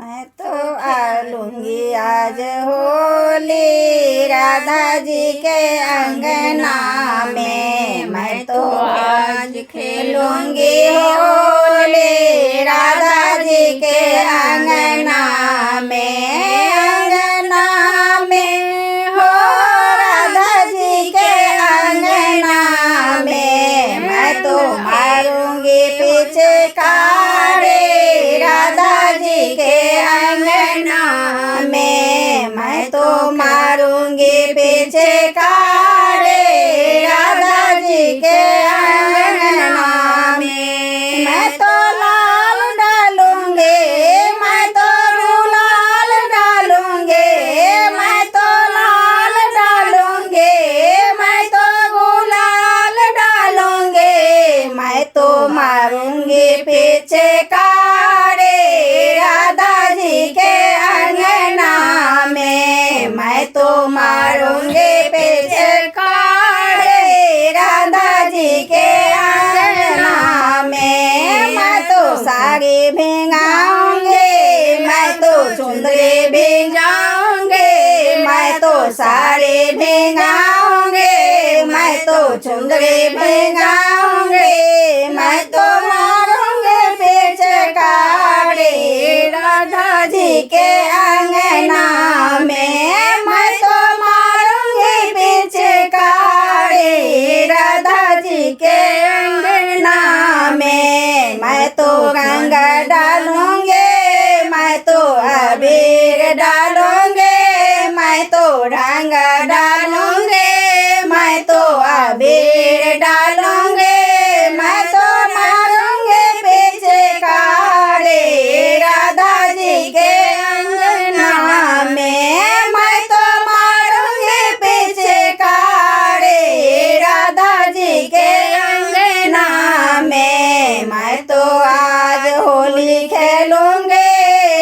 मैं तो आलूंगी आज होली राधा जी के अंगना में। मैं तो आज खेलूंगी होली राधा जी के अंगना में। अंगना में हो राधा जी के अंगना में। मैं तो मारूंगी पिचकारी राधा जी के अंगना में। मैं तो मारूंगी पिचकारी राधा जी के अंगना में। मैं तो लाल डालूंगी, मैं तो गुलाल डालूंगी, मैं तो लाल डालूंगी, मैं तो गुलाल डालूंगी। मैं तो मारूंगी पिचकारी राधा जी के अंगना में। मैं तो मारूंगी पिचकारी राधा जी के अंगना में। मैं तो साड़ी भिंगाऊंगी, मैं तो चुंदरी भिंगाऊंगी, मैं तो साड़ी भिंगाऊंगी, मैं तो चुंदरी भिंगाऊंगी। मैं तो मारूंगी पिचकारी राधा जी के अंगना में। मैं तो मारूंगी पिचकारी राधा जी के अंगना में। मैं तो रंग डालूंगी, मैं तो अबीर डालूंगी, मैं तो रंग डालूंगी, मैं तो अबीर डालूंगी। मैं तो मारूंगी पिचकारी राधा जी के अंगना में। मैं तो मारूंगी पिचकारी राधा जी के अंगना में। मैं तो आज होली खेलूंगी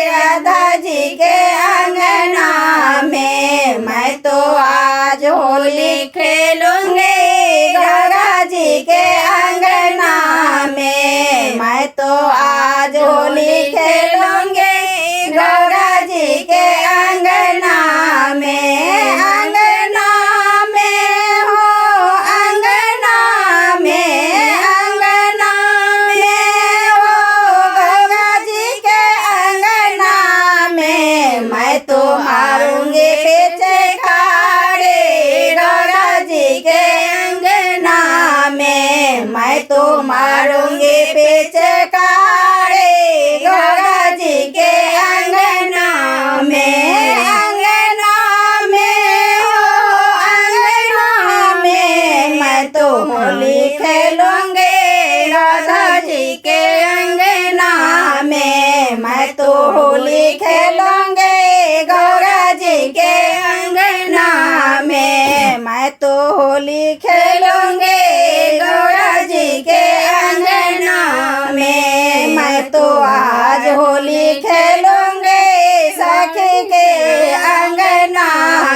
राधा जी के अंगना में। मैं तो आज होली खेलूंगी राधा जी के अंगना में। मैं तो आज होली खेलूंगी राधा जी के अंगना में। अंगना में हो अंगना में, अंगना में हो गंगा जी के अंगना में। मैं तो मारूंगी पिचकारी राधा जी के अंगना में। मैं तो मारूंगी पिचकारी राधा जी के अंगना में। अंगना में हो अंगना में। मैं तो होली खेलूंगी राधा जी के अंगना में। मैं तो होली खेलूंगी गौरा जी के अंगना में। मैं तो होली खेलूंगी गौरा जी के अंगना में। मैं तो आज होली खेलूंगी सखी के अंगना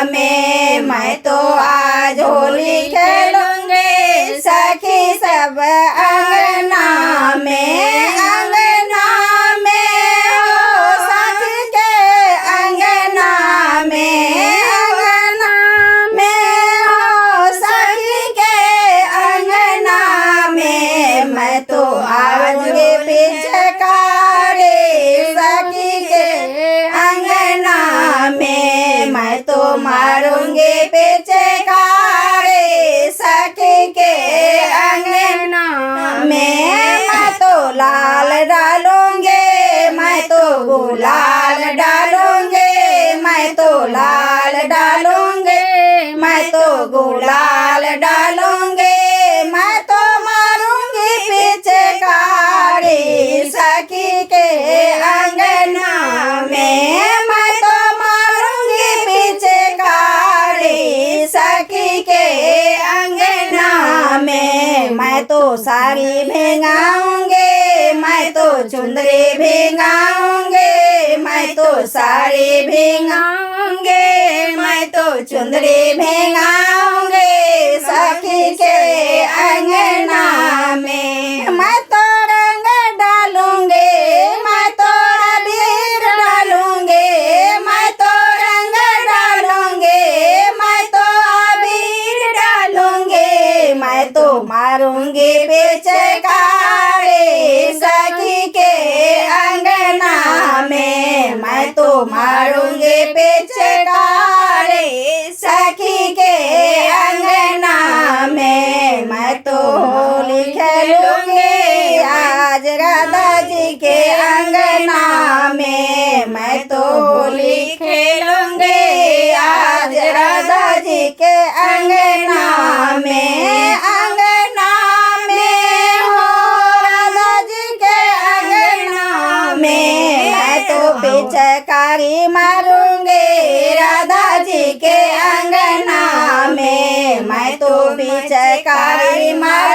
में। मैं तो आज होली खेलूंगी सखी सब अंगना में। अंगना में हो सखी के अंगना में। अंगना में हो सखी के अंगना में। मैं तो आज पिचकारी सखी के अंगना में। मैं तो मारूंगी पिचकारी सखी के अंगना में। मैं तो लाल डालूंगी, मैं तो गुलाल डालूंगी, मैं तो लाल डालूंगी, मैं तो गुलाल डालूंगी। मैं तो मारूंगी पिचकारी सखी के अंगना में। मैं तो मारूंगी पिचकारी सखी के अंगना में। मैं तो साड़ी भिंगाऊंगी, मैं तो चुंदरी भिंगाऊंगी, मैं तो साड़ी भिंगाऊंगी, मैं तो चुंदरी भिंगाऊंगी सखी के अंगना में। मैं तो रंग डालूंगी, मैं तो अबीर डालूंगी, पिचकारी सखी के अंगना में। मैं तो होली खेलूंगी आज राधा जी के अंगना में। मैं तो होली खेलूंगी आज राधा जी के अंगना में। अंगना में हो राधा जी के अंगना में। मैं तो पिचकारी मारूंगी राधा जी के अंगना में। मैं तो पिचकारी मारूंगी